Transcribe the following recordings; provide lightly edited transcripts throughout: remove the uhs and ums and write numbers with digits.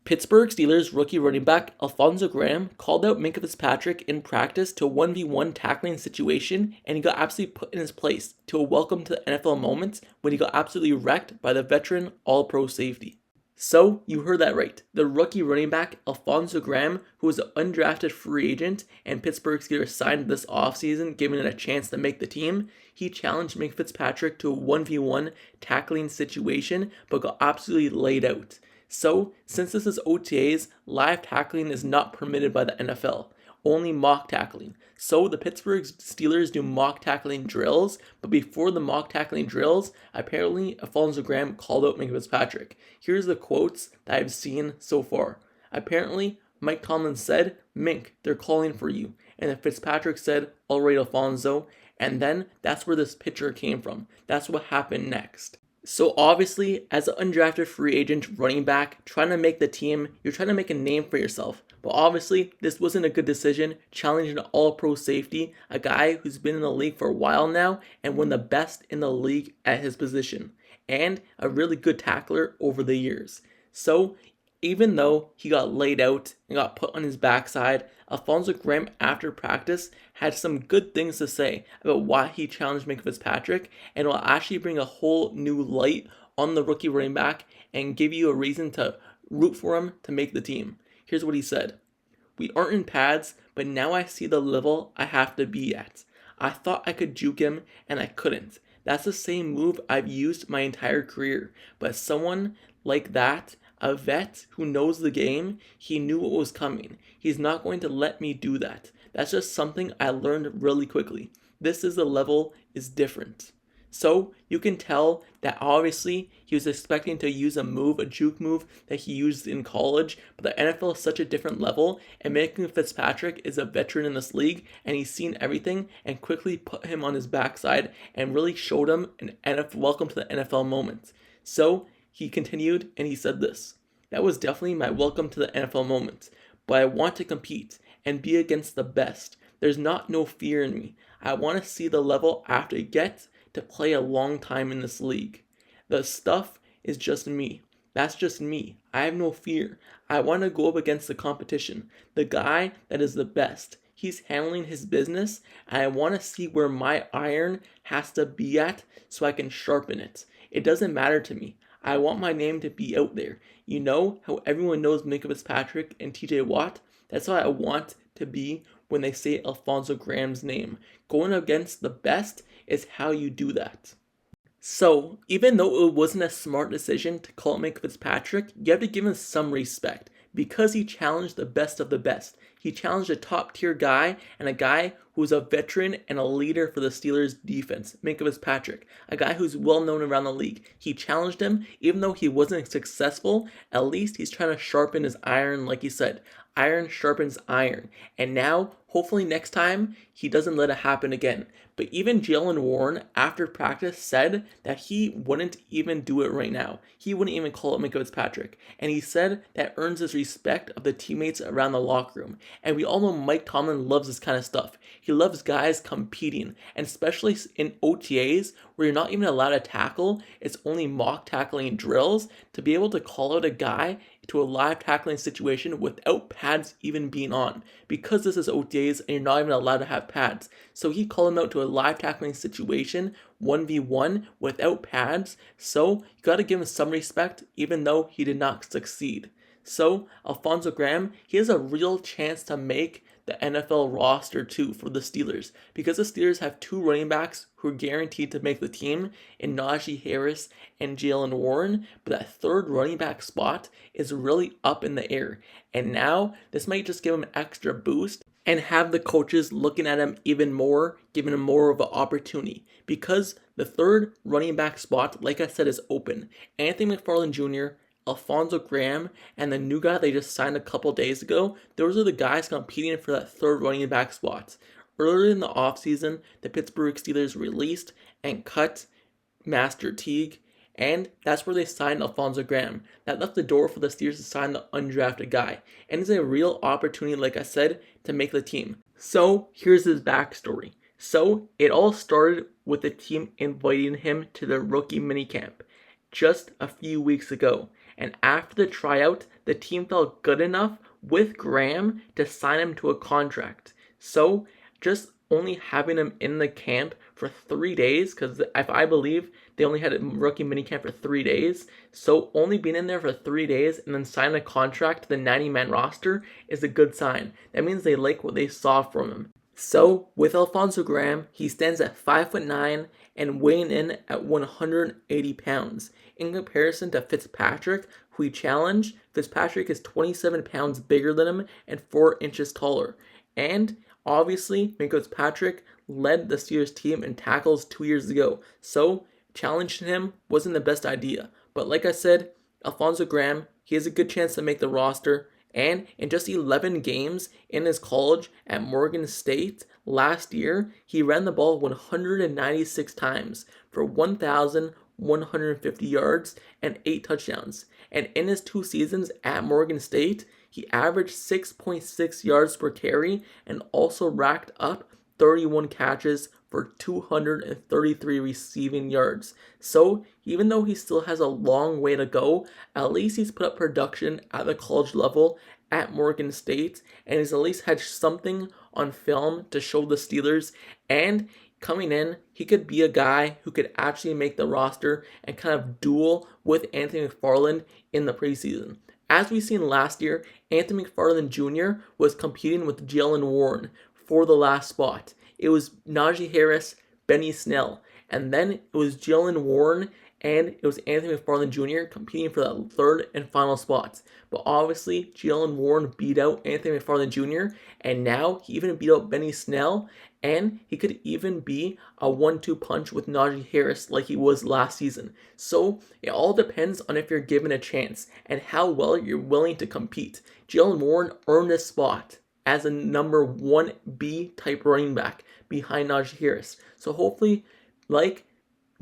Pittsburgh Steelers rookie running back Alfonzo Graham called out Minkah Fitzpatrick in practice to a 1v1 tackling situation, and he got absolutely put in his place to a welcome to the NFL moment when he got absolutely wrecked by the veteran All-Pro safety. So, you heard that right. The rookie running back Alfonzo Graham, who was an undrafted free agent and Pittsburgh Steelers signed this offseason, giving it a chance to make the team, he challenged Minkah Fitzpatrick to a 1v1 tackling situation but got absolutely laid out. So, since this is OTAs, live tackling is not permitted by the NFL, only mock tackling. So the Pittsburgh Steelers do mock tackling drills, but before the mock tackling drills, apparently Alfonzo Graham called out Minkah Fitzpatrick. Here's the quotes that I've seen so far. Apparently, Mike Tomlin said, "Mink, they're calling for you." And then Fitzpatrick said, "All right, Alfonzo." And then that's where this picture came from. That's what happened next. So obviously, as an undrafted free agent running back, trying to make the team, you're trying to make a name for yourself. But obviously, this wasn't a good decision, challenging an all-pro safety, a guy who's been in the league for a while now and one of the best in the league at his position, and a really good tackler over the years. So, even though he got laid out and got put on his backside, Alfonzo Graham after practice had some good things to say about why he challenged Minkah Fitzpatrick, and will actually bring a whole new light on the rookie running back and give you a reason to root for him to make the team. Here's what he said. "We aren't in pads, but now I see the level I have to be at. I thought I could juke him, and I couldn't. That's the same move I've used my entire career, but someone like that, a vet who knows the game, he knew what was coming. He's not going to let me do that. That's just something I learned really quickly. This is the level is different." So you can tell that obviously he was expecting to use a juke move that he used in college, but the NFL is such a different level, and Minkah Fitzpatrick is a veteran in this league, and he's seen everything and quickly put him on his backside and really showed him an NFL welcome to the NFL moment. So he continued and he said this. "That was definitely my welcome to the NFL moment, but I want to compete and be against the best. There's no fear in me. I want to see the level I have to get to play a long time in this league. The stuff is just me. That's just me. I have no fear. I want to go up against the competition, the guy that is the best. He's handling his business, and I want to see where my iron has to be at so I can sharpen it. It doesn't matter to me. I want my name to be out there. You know how everyone knows Minkah Fitzpatrick and TJ Watt? That's how I want to be when they say Alfonzo Graham's name. Going against the best is how you do that." So, even though it wasn't a smart decision to call Minkah Fitzpatrick, you have to give him some respect because he challenged the best of the best. He challenged a top-tier guy and a guy who's a veteran and a leader for the Steelers defense, Minkah Fitzpatrick, a guy who's well-known around the league. He challenged him, even though he wasn't successful, at least he's trying to sharpen his iron, like he said. Iron sharpens iron. And now, hopefully next time, he doesn't let it happen again. But even Jaylen Warren, after practice, said that he wouldn't even do it right now. He wouldn't even call it Minkah Fitzpatrick. And he said that earns his respect of the teammates around the locker room. And we all know Mike Tomlin loves this kind of stuff. He loves guys competing, and especially in OTAs, where you're not even allowed to tackle, it's only mock tackling drills, to be able to call out a guy to a live tackling situation without pads even being on, because this is OTAs and you're not even allowed to have pads. So he called him out to a live tackling situation, 1v1, without pads, so you gotta give him some respect even though he did not succeed. So Alfonzo Graham, he has a real chance to make the NFL roster too for the Steelers, because the Steelers have two running backs who are guaranteed to make the team in Najee Harris and Jaylen Warren, but that third running back spot is really up in the air, and now this might just give him an extra boost and have the coaches looking at him even more, giving him more of an opportunity, because the third running back spot, like I said, is open. Anthony McFarland Jr., Alfonzo Graham, and the new guy they just signed a couple days ago, those are the guys competing for that third running back spot. Earlier in the offseason, the Pittsburgh Steelers released and cut Master Teague, and that's where they signed Alfonzo Graham. That left the door for the Steelers to sign the undrafted guy, and it's a real opportunity, like I said, to make the team. So, here's his backstory. So, it all started with the team inviting him to the rookie minicamp just a few weeks ago. And after the tryout, the team felt good enough with Graham to sign him to a contract. So just only having him in the camp for 3 days, because if I believe they only had a rookie minicamp for 3 days, so only being in there for 3 days and then signing a contract to the 90-man roster is a good sign. That means they like what they saw from him. So with Alfonzo Graham, he stands at 5'9" and weighing in at 180 pounds. In comparison to Fitzpatrick, who he challenged, Fitzpatrick is 27 pounds bigger than him and 4 inches taller. And obviously, Minkah Fitzpatrick led the Steelers team in tackles 2 years ago, so challenging him wasn't the best idea. But like I said, Alfonzo Graham, he has a good chance to make the roster. And in just 11 games in his college at Morgan State last year, he ran the ball 196 times for 1,150 yards and 8 touchdowns. And in his 2 seasons at Morgan State, he averaged 6.6 yards per carry and also racked up 31 catches for 233 receiving yards. So even though he still has a long way to go, at least he's put up production at the college level at Morgan State, and he's at least had something on film to show the Steelers. And coming in, he could be a guy who could actually make the roster and kind of duel with Anthony McFarland in the preseason. As we've seen last year, Anthony McFarland Jr. was competing with Jaylen Warren for the last spot. It was Najee Harris, Benny Snell, and then it was Jaylen Warren and it was Anthony McFarland Jr. competing for that third and final spot. But obviously, Jaylen Warren beat out Anthony McFarland Jr., and now he even beat out Benny Snell, and he could even be a 1-2 punch with Najee Harris like he was last season. So it all depends on if you're given a chance and how well you're willing to compete. Jaylen Warren earned a spot as a number 1B type running back behind Najee Harris. So hopefully, like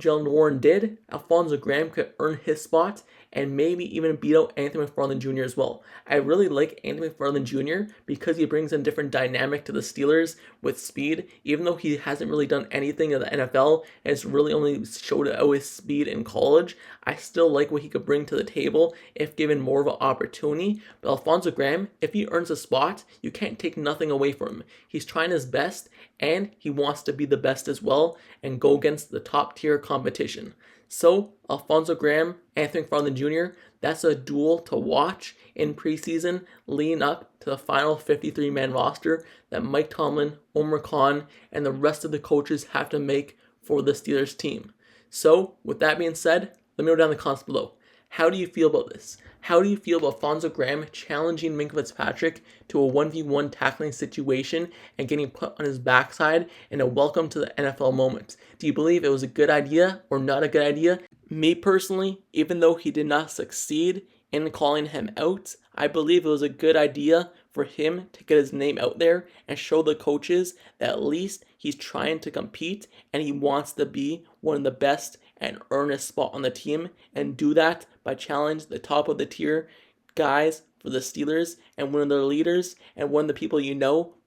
Jaylen Warren did, Alfonzo Graham could earn his spot and maybe even beat out Anthony McFarland Jr. as well. I really like Anthony McFarland Jr. because he brings a different dynamic to the Steelers with speed. Even though he hasn't really done anything in the NFL and has really only showed out his speed in college, I still like what he could bring to the table if given more of an opportunity. But Alfonzo Graham, if he earns a spot, you can't take nothing away from him. He's trying his best and he wants to be the best as well and go against the top tier competition. So, Alfonzo Graham, Anthony McFarland Jr., that's a duel to watch in preseason leading up to the final 53-man roster that Mike Tomlin, Omar Khan, and the rest of the coaches have to make for the Steelers team. So, with that being said, let me know down in the comments below. How do you feel about this? How do you feel about Alfonzo Graham challenging Minkah Fitzpatrick to a 1v1 tackling situation and getting put on his backside in a welcome to the NFL moment? Do you believe it was a good idea or not a good idea? Me personally, even though he did not succeed in calling him out, I believe it was a good idea for him to get his name out there and show the coaches that at least he's trying to compete and he wants to be one of the best and earn a spot on the team, and do that by challenging the top of the tier guys for the Steelers and one of their leaders and one of the people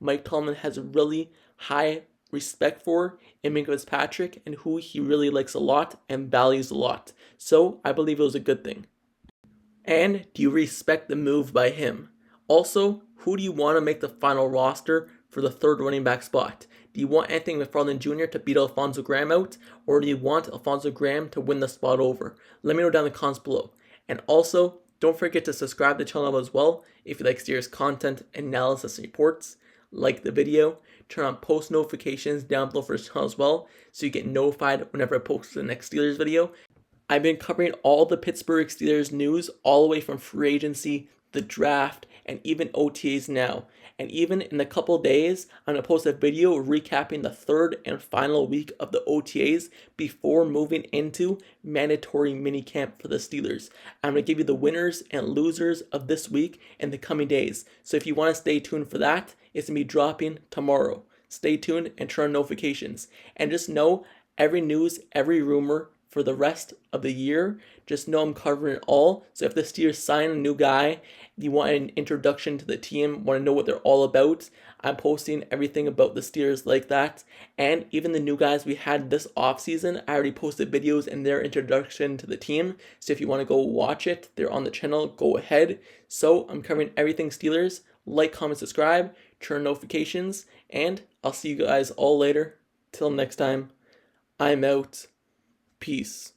Mike Tomlin has really high respect for in Minkah Fitzpatrick and who he really likes a lot and values a lot. So I believe it was a good thing. And do you respect the move by him? Also, who do you want to make the final roster for the third running back spot? Do you want Anthony McFarland Jr. to beat Alfonzo Graham out, or do you want Alfonzo Graham to win the spot over? Let me know down in the comments below. And also, don't forget to subscribe to the channel as well if you like Steelers content, analysis, and reports. Like the video, turn on post notifications down below for the channel as well, so you get notified whenever I post the next Steelers video. I've been covering all the Pittsburgh Steelers news all the way from free agency, the draft, and even OTAs now. And even in a couple days, I'm going to post a video recapping the third and final week of the OTAs before moving into mandatory minicamp for the Steelers. I'm going to give you the winners and losers of this week in the coming days. So if you want to stay tuned for that, it's going to be dropping tomorrow. Stay tuned and turn on notifications. And just know every news, every rumor for the rest of the year. Just know I'm covering it all. So if the Steelers sign a new guy, you want an introduction to the team, want to know what they're all about, I'm posting everything about the Steelers like that. And even the new guys we had this offseason, I already posted videos and their introduction to the team. So if you want to go watch it, they're on the channel, go ahead. So I'm covering everything Steelers. Like, comment, subscribe, turn notifications, and I'll see you guys all later. Till next time, I'm out. Peace.